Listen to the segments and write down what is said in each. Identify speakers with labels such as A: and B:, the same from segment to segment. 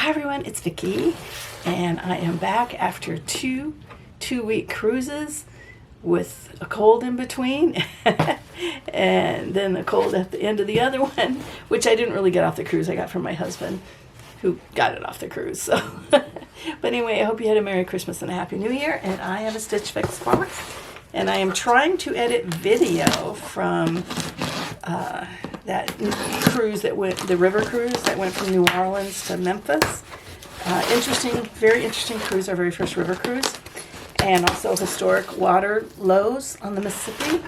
A: Hi everyone, it's Vicki, and I am back after two-week cruises with a cold in between, and then a cold at the end of the other one, which I didn't really get off the cruise. I got from my husband, who got it off the cruise. So, but anyway, I hope you had a Merry Christmas and a Happy New Year, and I have a Stitch Fix box, and I am trying to edit video from that cruise that went, the river cruise that went from New Orleans to Memphis. Very interesting cruise, our very first river cruise. And also historic water lows on the Mississippi.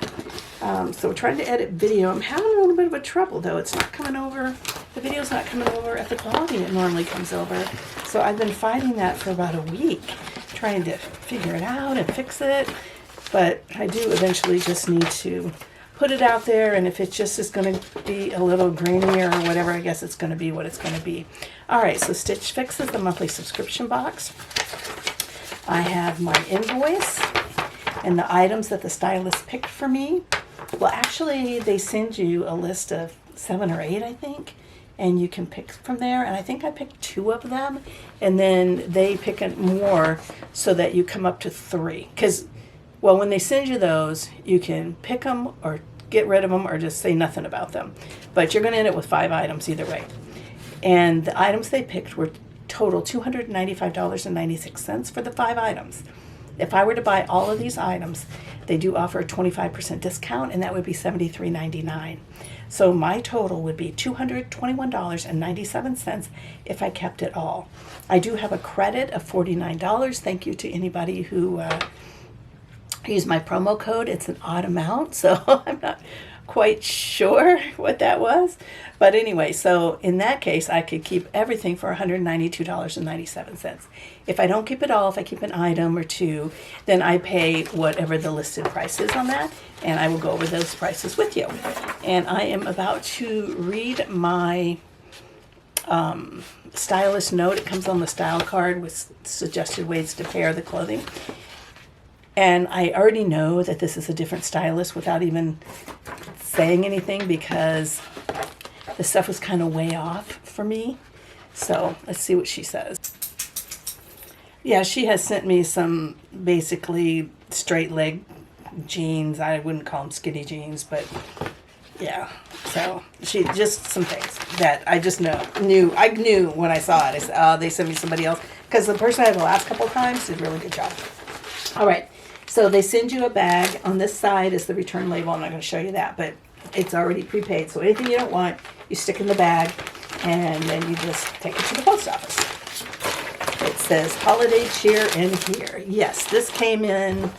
A: So we're trying to edit video. I'm having a little bit of a trouble though. It's not coming over, the video's not coming over at the quality it normally comes over. So I've been fighting that for about a week, trying to figure it out and fix it. But I do eventually just need to put it out there, and if it just is going to be a little grainier or whatever, I guess it's going to be what it's going to be. Alright, so Stitch Fix is the monthly subscription box. I have my invoice and the items that the stylist picked for me. Well, actually, they send you a list of 7 or 8, I think, and you can pick from there. And I think I picked 2 of them, and then they pick more so that you come up to 3. Because, well, when they send you those, you can pick them or get rid of them or just say nothing about them. But you're going to end up with 5 items either way. And the items they picked were total $295.96 for the 5 items. If I were to buy all of these items, they do offer a 25% discount, and that would be $73.99. So my total would be $221.97 if I kept it all. I do have a credit of $49. Thank you to anybody who used my promo code. It's an odd amount, so I'm not quite sure what that was. But anyway, so in that case, I could keep everything for $192.97. If I don't keep it all, if I keep an item or 2, then I pay whatever the listed price is on that, and I will go over those prices with you. And I am about to read my stylist note. It comes on the style card with suggested ways to pair the clothing. And I already know that this is a different stylist without even saying anything, because the stuff was kind of way off for me. So let's see what she says. Yeah, she has sent me some basically straight leg jeans. I wouldn't call them skinny jeans, but yeah. So she just some things that I just knew. I knew when I saw it. I said, oh, they sent me somebody else, because the person I had the last couple of times did a really good job. All right. So they send you a bag. On this side is the return label. I'm not going to show you that, but it's already prepaid. So anything you don't want, you stick in the bag, and then you just take it to the post office. It says holiday cheer in here. Yes, this came in.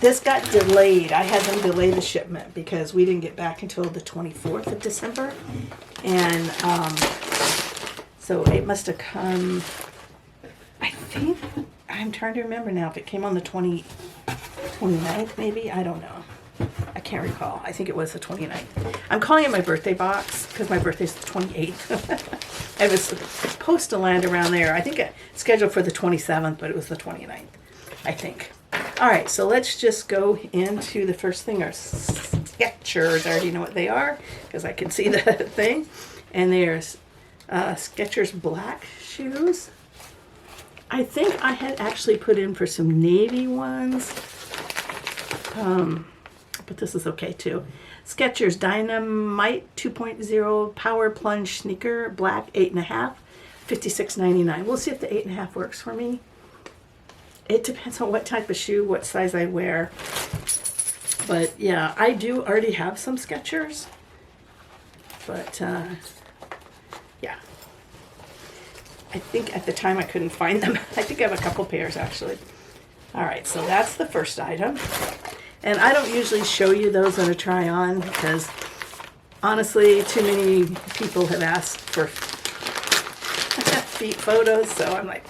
A: This got delayed. I had them delay the shipment because we didn't get back until the 24th of December. And so it must have come, I think, I'm trying to remember now if it came on the 29th maybe. I don't know. I can't recall. I think it was the 29th. I'm calling it my birthday box because my birthday's the 28th. I was supposed to land around there. I think it's scheduled for the 27th, but it was the 29th, I think. All right, so let's just go into the first thing, our Skechers. I already know what they are because I can see the thing. And there's Skechers black shoes. I think I had actually put in for some navy ones, but this is okay too. Skechers Dynamite 2.0 Power Plunge Sneaker, black, 8.5, $56.99. We'll see if the 8.5 works for me. It depends on what type of shoe, what size I wear. But yeah, I do already have some Skechers, but yeah. I think at the time I couldn't find them. I think I have a couple pairs actually. All right, so that's the first item. And I don't usually show you those on a try on because honestly, too many people have asked for feet photos, so I'm like,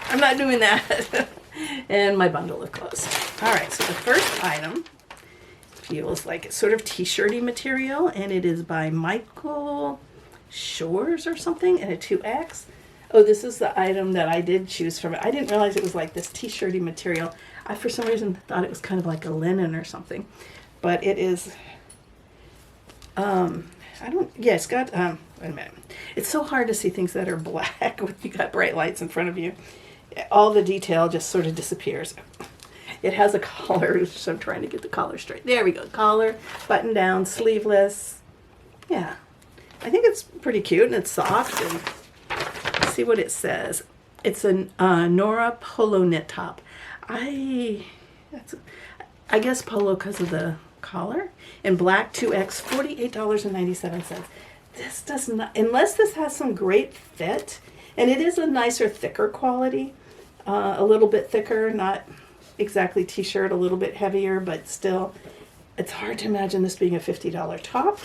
A: I'm not doing that. And my bundle of clothes. All right, so the first item feels like it's sort of t-shirty material, and it is by Michael Shores or something, and a 2X. Oh, this is the item that I did choose from. I didn't realize it was like this t-shirty material. I, for some reason, thought it was kind of like a linen or something. But it is yeah, it's got, wait a minute. It's so hard to see things that are black when you got bright lights in front of you. All the detail just sort of disappears. It has a collar, so I'm trying to get the collar straight. There we go. Collar, button down, sleeveless. Yeah. I think it's pretty cute and it's soft. And let's see what it says. It's a Nora polo knit top. I guess polo because of the collar. In black 2X, $48.97. This does not, unless this has some great fit, and it is a nicer, thicker quality, a little bit thicker, not exactly t-shirt, a little bit heavier, but still, it's hard to imagine this being a $50 top.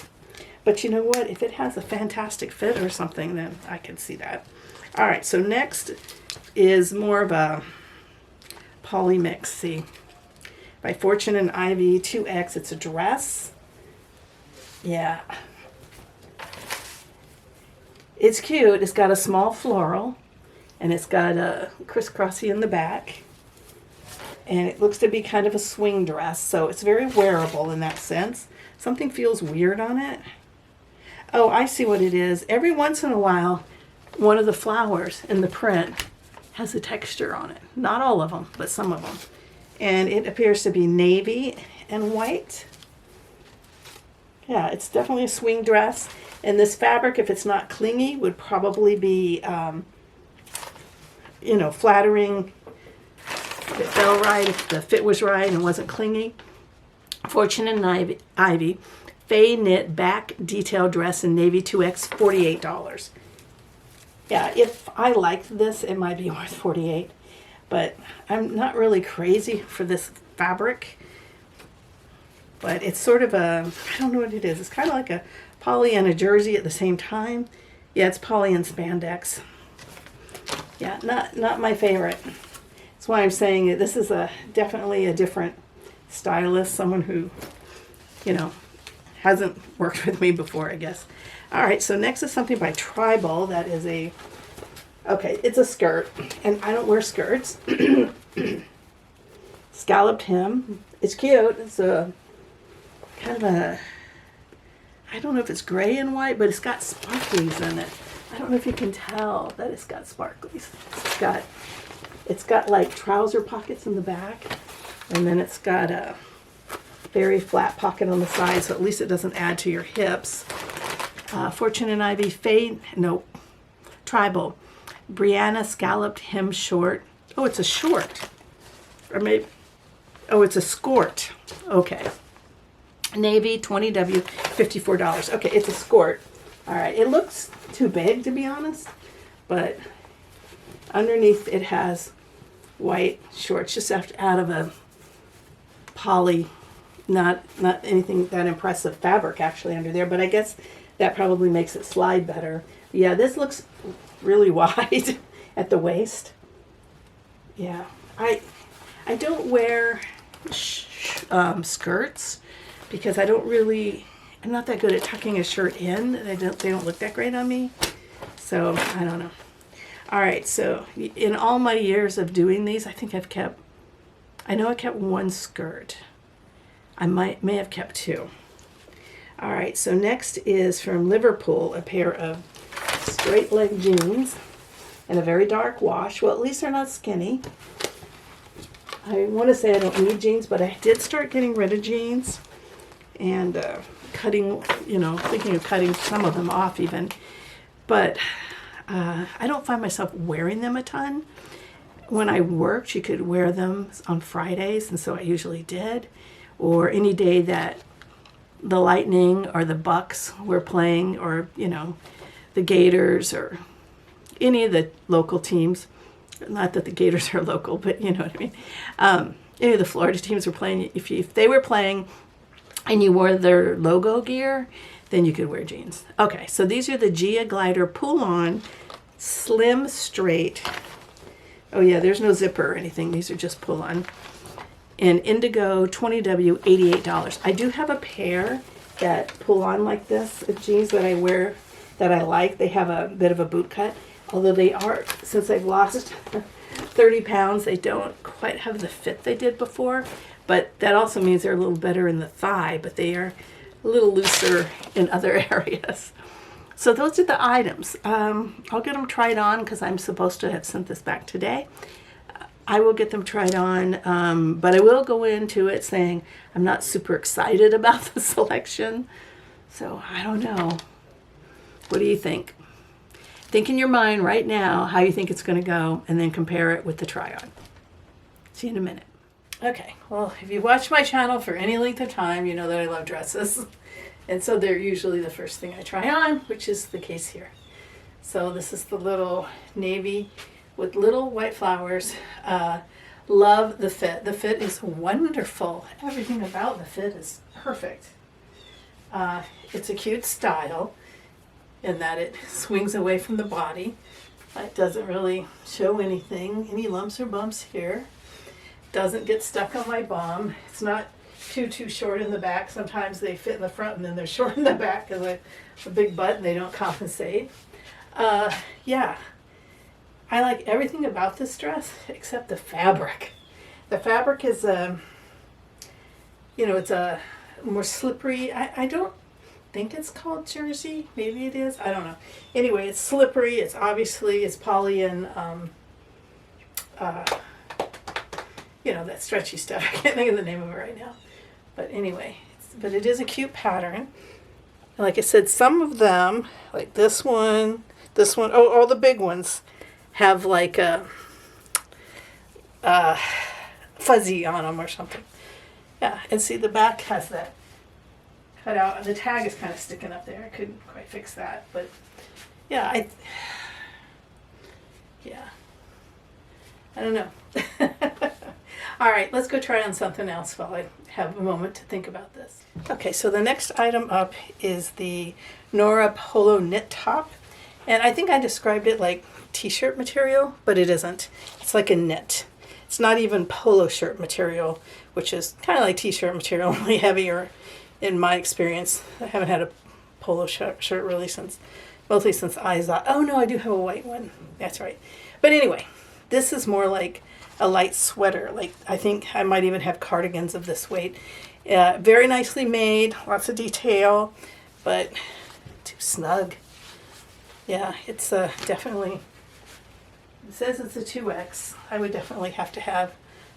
A: But you know what? If it has a fantastic fit or something, then I can see that. All right, so next is more of a poly mix. See, by Fortune and Ivy 2X. It's a dress. Yeah. It's cute. It's got a small floral, and it's got a crisscrossy in the back. And it looks to be kind of a swing dress, so it's very wearable in that sense. Something feels weird on it. Oh, I see what it is. Every once in a while, one of the flowers in the print has a texture on it. Not all of them, but some of them. And it appears to be navy and white. Yeah, it's definitely a swing dress. And this fabric, if it's not clingy, would probably be, flattering. If it fell right, if the fit was right and wasn't clingy. Fortune and Ivy, Fay knit back detail dress in navy 2X, $48. Yeah, if I liked this, it might be worth $48. But I'm not really crazy for this fabric. But it's sort of a, I don't know what it is. It's kind of like a poly and a jersey at the same time. Yeah, it's poly and spandex. Yeah, not my favorite. That's why I'm saying that this is definitely a different stylist, someone who, hasn't worked with me before, I guess. All right, so next is something by Tribal that is it's a skirt, and I don't wear skirts. Scalloped hem. It's cute. It's a kind of a, I don't know if it's gray and white, but it's got sparklies in it. I don't know if you can tell that it's got sparklies. It's got like trouser pockets in the back, and then it's got a very flat pocket on the side, so at least it doesn't add to your hips. Fortune and Ivy Tribal. Brianna scalloped hem short. Oh, it's a short. Or maybe, it's a skort. Okay. Navy 20W, $54. Okay, it's a skort. All right, it looks too big to be honest, but underneath it has white shorts, just out of a poly, not anything that impressive fabric actually under there, but I guess that probably makes it slide better. Yeah, this looks really wide at the waist. Yeah, I don't wear skirts because I'm not that good at tucking a shirt in. They don't look that great on me. So I don't know. All right, so in all my years of doing these, I think I kept one skirt. I may have kept two. All right, so next is from Liverpool, a pair of straight leg jeans in a very dark wash. Well, at least they're not skinny. I want to say I don't need jeans, but I did start getting rid of jeans and thinking of cutting some of them off even. But I don't find myself wearing them a ton. When I worked, you could wear them on Fridays, and so I usually did. Or any day that the Lightning or the Bucks were playing, or, the Gators or any of the local teams. Not that the Gators are local, but you know what I mean. Any of the Florida teams were playing. If they were playing and you wore their logo gear, then you could wear jeans. Okay, so these are the Gia Glider pull-on slim straight. Oh yeah, there's no zipper or anything. These are just pull-on. And indigo 20W, $88. I do have a pair that pull on like this, jeans that I wear that I like. They have a bit of a boot cut. Although they are, since I've lost 30 pounds, they don't quite have the fit they did before. But that also means they're a little better in the thigh. But they are a little looser in other areas. So those are the items. I'll get them tried on because I'm supposed to have sent this back today. I will get them tried on, but I will go into it saying I'm not super excited about the selection. So I don't know. What do you think? Think in your mind right now how you think it's going to go, and then compare it with the try-on. See you in a minute. Okay, well, if you watch my channel for any length of time, you know that I love dresses. And so they're usually the first thing I try on, which is the case here. So this is the little navy with little white flowers. Love the fit. The fit is wonderful. Everything about the fit is perfect. It's a cute style in that it swings away from the body. It doesn't really show anything, any lumps or bumps here. Doesn't get stuck on my bum. It's not too short in the back. Sometimes they fit in the front and then they're short in the back because of a big butt and they don't compensate. Yeah, I like everything about this dress except the fabric. The fabric is it's a more slippery. I don't think it's called jersey. Maybe it is. I don't know. Anyway, it's slippery. It's poly and that stretchy stuff. I can't think of the name of it right now. But anyway, but it is a cute pattern. And like I said, some of them, like this one, all the big ones have like a fuzzy on them or something. Yeah, and see the back has that cut out, and the tag is kind of sticking up there. I couldn't quite fix that, but yeah, I don't know. All right, let's go try on something else while I have a moment to think about this. Okay, so the next item up is the Nora Polo knit top. And I think I described it like t-shirt material, but it isn't. It's like a knit. It's not even polo shirt material, which is kind of like t-shirt material, only heavier in my experience. I haven't had a polo shirt really mostly since Izod. Oh no, I do have a white one. That's right. But anyway, this is more like a light sweater. Like I think I might even have cardigans of this weight. Very nicely made, lots of detail, but too snug. Yeah, it's definitely, it says it's a 2X. I would definitely have to have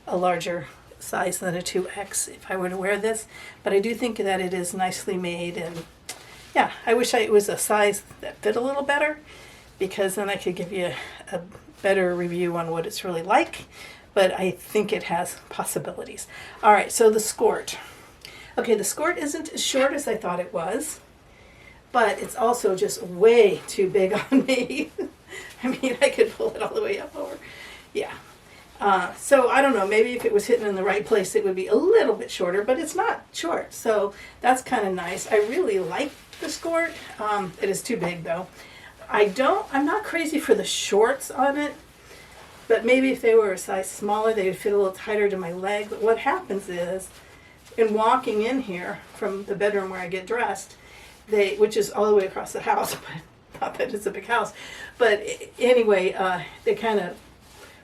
A: a larger size than a 2X if I were to wear this, but I do think that it is nicely made, and yeah, I wish it was a size that fit a little better, because then I could give you a better review on what it's really like, but I think it has possibilities. All right, so the skirt. Okay, the skirt isn't as short as I thought it was, but it's also just way too big on me. I mean, I could pull it all the way up over. Yeah. So I don't know, maybe if it was hitting in the right place, it would be a little bit shorter, but it's not short. So that's kind of nice. I really like the skirt. It is too big though. I'm not crazy for the shorts on it, but maybe if they were a size smaller, they would fit a little tighter to my leg. But what happens is, in walking in here from the bedroom where I get dressed, which is all the way across the house, but not that it's a big house. But anyway, they kind of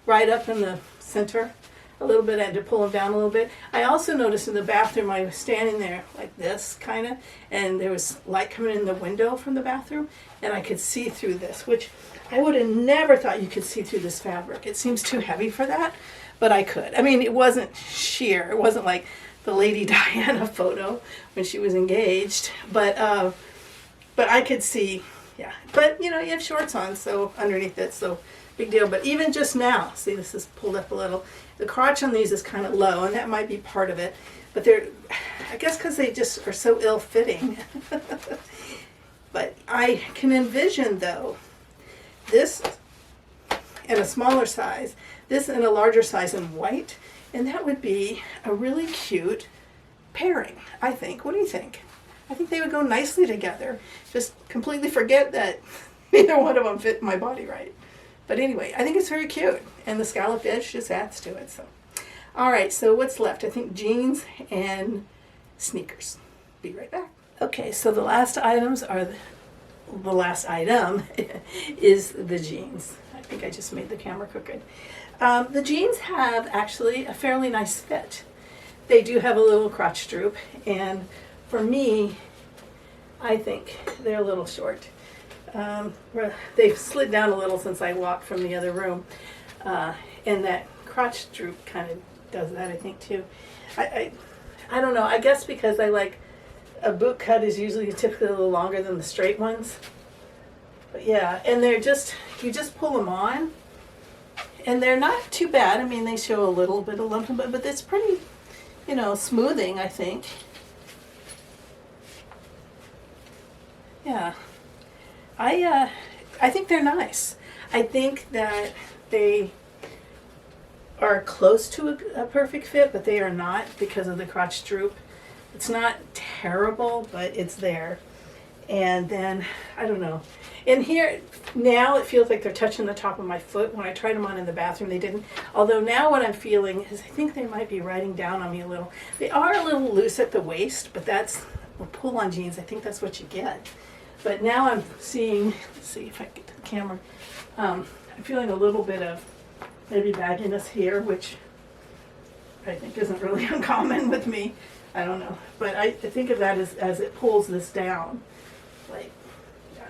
A: ride up in the center a little bit. I had to pull them down a little bit. I also noticed in the bathroom, I was standing there like this kind of, and there was light coming in the window from the bathroom, and I could see through this, which I would have never thought you could see through this fabric. It seems too heavy for that, but I could. I mean, it wasn't sheer. It wasn't like the Lady Diana photo when she was engaged, but I could see, yeah. But you have shorts on, so underneath it, so big deal. But even just now, see, this is pulled up a little. The crotch on these is kind of low, and that might be part of it. But I guess because they just are so ill-fitting. But I can envision, though, this in a smaller size, this in a larger size in white, and that would be a really cute pairing, I think. What do you think? I think they would go nicely together. Just completely forget that neither one of them fit my body right. But anyway, I think it's very cute, and the scallop edge just adds to it. So, all right, so what's left? I think jeans and sneakers. Be right back. Okay, so the last items are the last item is the jeans. I think I just made the camera crooked. The jeans have actually a fairly nice fit. They do have a little crotch droop, and for me, I think they're a little short. They've slid down a little since I walked from the other room. And that crotch droop kind of does that, I think, too. I don't know. I guess because I like a boot cut is usually typically a little longer than the straight ones. But yeah, and they're just, you just pull them on, and they're not too bad. I mean, they show a little bit of lump, but it's pretty, smoothing, I think. Yeah. I think they're nice. I think that they are close to a perfect fit, but they are not because of the crotch droop. It's not terrible, but it's there. And then, I don't know. In here, now it feels like they're touching the top of my foot. When I tried them on in the bathroom, they didn't. Although now what I'm feeling is I think they might be riding down on me a little. They are a little loose at the waist, but that's, well, pull-on jeans, I think that's what you get. But now I'm seeing, let's see if I can get to the camera. I'm feeling a little bit of maybe bagginess here, which I think isn't really uncommon with me. I don't know. But I think of that as it pulls this down. Like, yeah.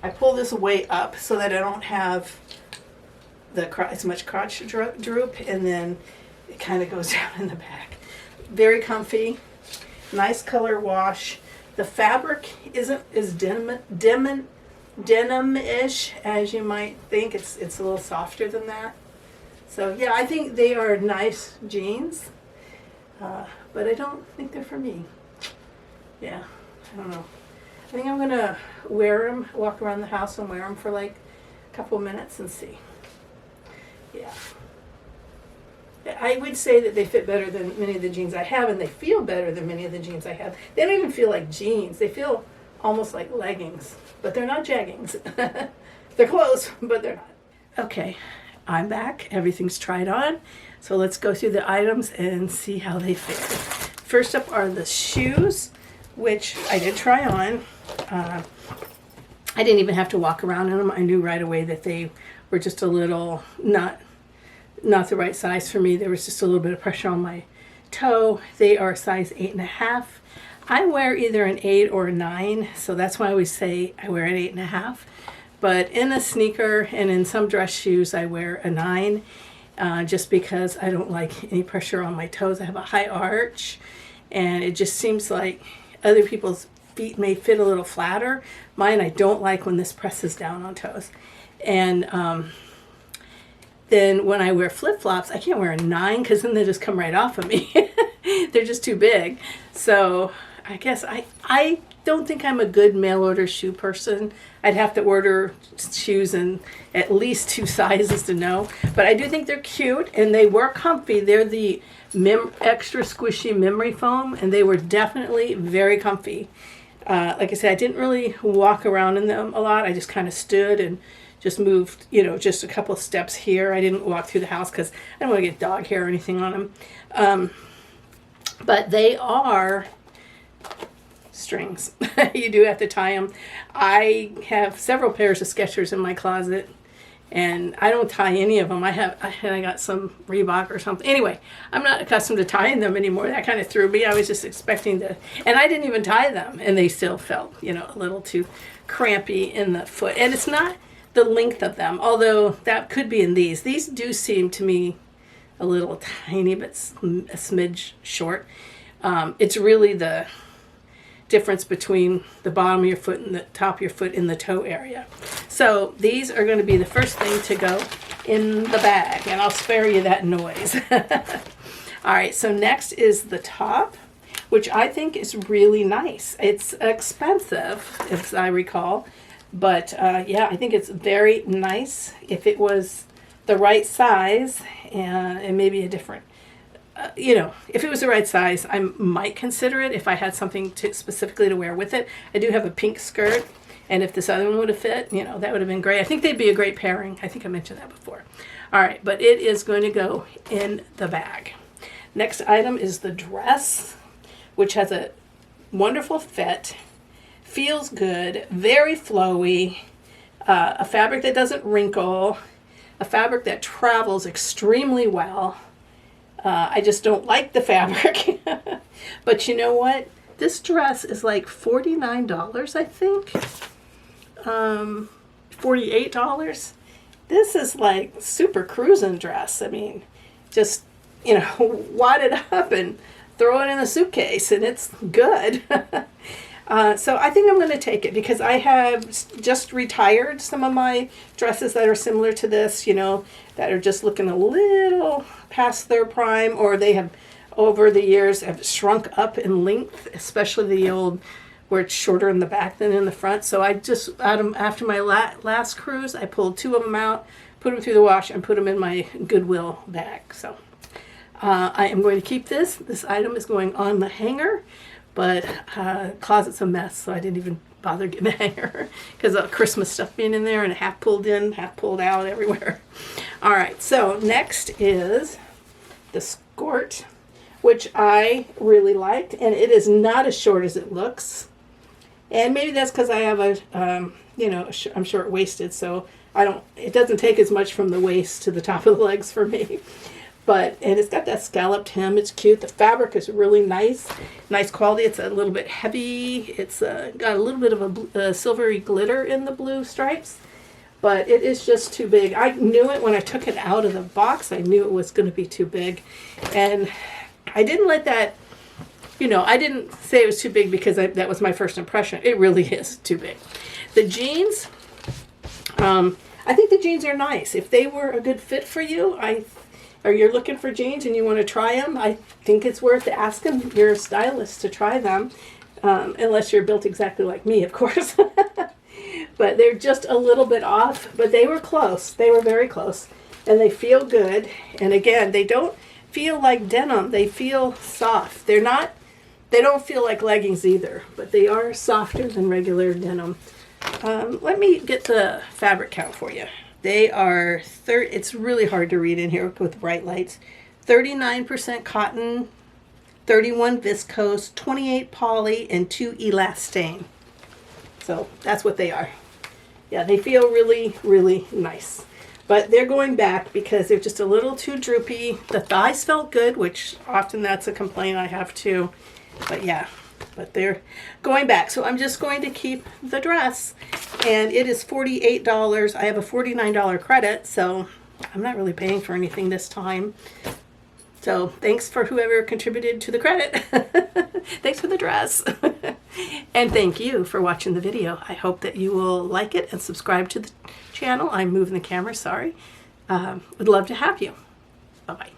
A: I pull this way up so that I don't have as much crotch droop, and then it kind of goes down in the back. Very comfy. Nice color wash. The fabric isn't as denim-ish as you might think. It's a little softer than that. So yeah, I think they are nice jeans, but I don't think they're for me. Yeah, I don't know. I think I'm gonna wear them, walk around the house and wear them for like a couple minutes and see. Yeah. I would say that they fit better than many of the jeans I have, and they feel better than many of the jeans I have. They don't even feel like jeans. They feel almost like leggings, but they're not jeggings. They're close, but they're not. Okay, I'm back. Everything's tried on. So let's go through the items and see how they fit. First up are the shoes, which I did try on. I didn't even have to walk around in them. I knew right away that they were just a little not the right size for me. There was just a little bit of pressure on my toe. They are size 8.5. I wear either an 8 or a 9, so that's why I always say I wear an 8.5. But in a sneaker and in some dress shoes, I wear a 9, just because I don't like any pressure on my toes. I have a high arch, and it just seems like other people's feet may fit a little flatter. Mine, I don't like when this presses down on toes. And then when I wear flip-flops, I can't wear a 9 because then they just come right off of me. They're just too big. So I guess I don't think I'm a good mail order shoe person. I'd have to order shoes in at least 2 sizes to know. But I do think they're cute and they were comfy. They're the extra squishy memory foam, and they were definitely very comfy. Like I said, I didn't really walk around in them a lot. I just kind of stood and just moved, just a couple of steps here. I didn't walk through the house because I don't want to get dog hair or anything on them. But they are strings. You do have to tie them. I have several pairs of Skechers in my closet, and I don't tie any of them. I got some Reebok or something. Anyway, I'm not accustomed to tying them anymore. That kind of threw me. I was just expecting to, and I didn't even tie them, and they still felt, a little too crampy in the foot. And it's not the length of them, although that could be in these. These do seem to me a little tiny bit, a smidge short. It's really the difference between the bottom of your foot and the top of your foot in the toe area. So these are going to be the first thing to go in the bag, and I'll spare you that noise. All right, so next is the top, which I think is really nice. It's expensive, as I recall. But yeah, I think it's very nice. If it was the right size and maybe a different, if it was the right size, I might consider it if I had something specifically to wear with it. I do have a pink skirt, and if this other one would have fit, that would have been great. I think they'd be a great pairing. I think I mentioned that before. All right, but it is going to go in the bag. Next item is the dress, which has a wonderful fit. Feels good, very flowy, a fabric that doesn't wrinkle, a fabric that travels extremely well. I just don't like the fabric. But you know what? This dress is like $49, I think. $48. This is like super cruising dress. I mean, just, you know, wad it up and throw it in a suitcase and it's good. So I think I'm going to take it because I have just retired some of my dresses that are similar to this, you know, that are just looking a little past their prime, or they have over the years have shrunk up in length, especially the old where it's shorter in the back than in the front. So I just, after my last cruise, I pulled 2 of them out, put them through the wash, and put them in my Goodwill bag. So I am going to keep this. This item is going on the hanger, but closet's a mess, so I didn't even bother getting a hanger because of Christmas stuff being in there and half pulled in, half pulled out everywhere. All right, so next is the skirt, which I really liked, and it is not as short as it looks. And maybe that's because I have a, you know, I'm short-waisted, so it doesn't take as much from the waist to the top of the legs for me. And it's got that scalloped hem. It's cute. The fabric is really nice quality. It's a little bit heavy. It's got a little bit of a silvery glitter in the blue stripes, but it is just too big. I knew it when I took it out of the box. I knew it was going to be too big, and I didn't let that, you know, I didn't say it was too big because that was my first impression. It really is too big. The jeans, I think the jeans are nice. If they were a good fit for you, or you're looking for jeans and you want to try them, I think it's worth asking your stylist to try them, unless you're built exactly like me, of course. But they're just a little bit off, but they were close. They were very close, and they feel good. And again, they don't feel like denim. They feel soft. They don't feel like leggings either, but they are softer than regular denim. Let me get the fabric count for you. They are, it's really hard to read in here with bright lights. 39% cotton, 31 viscose, 28 poly, and 2 elastane. So that's what they are. Yeah, they feel really, really nice. But they're going back because they're just a little too droopy. The thighs felt good, which often that's a complaint I have too. But yeah, but they're going back. So I'm just going to keep the dress. And it is $48. I have a $49 credit, so I'm not really paying for anything this time. So thanks for whoever contributed to the credit. Thanks for the dress. And thank you for watching the video. I hope that you will like it and subscribe to the channel. I'm moving the camera, sorry. Would love to have you. Bye-bye.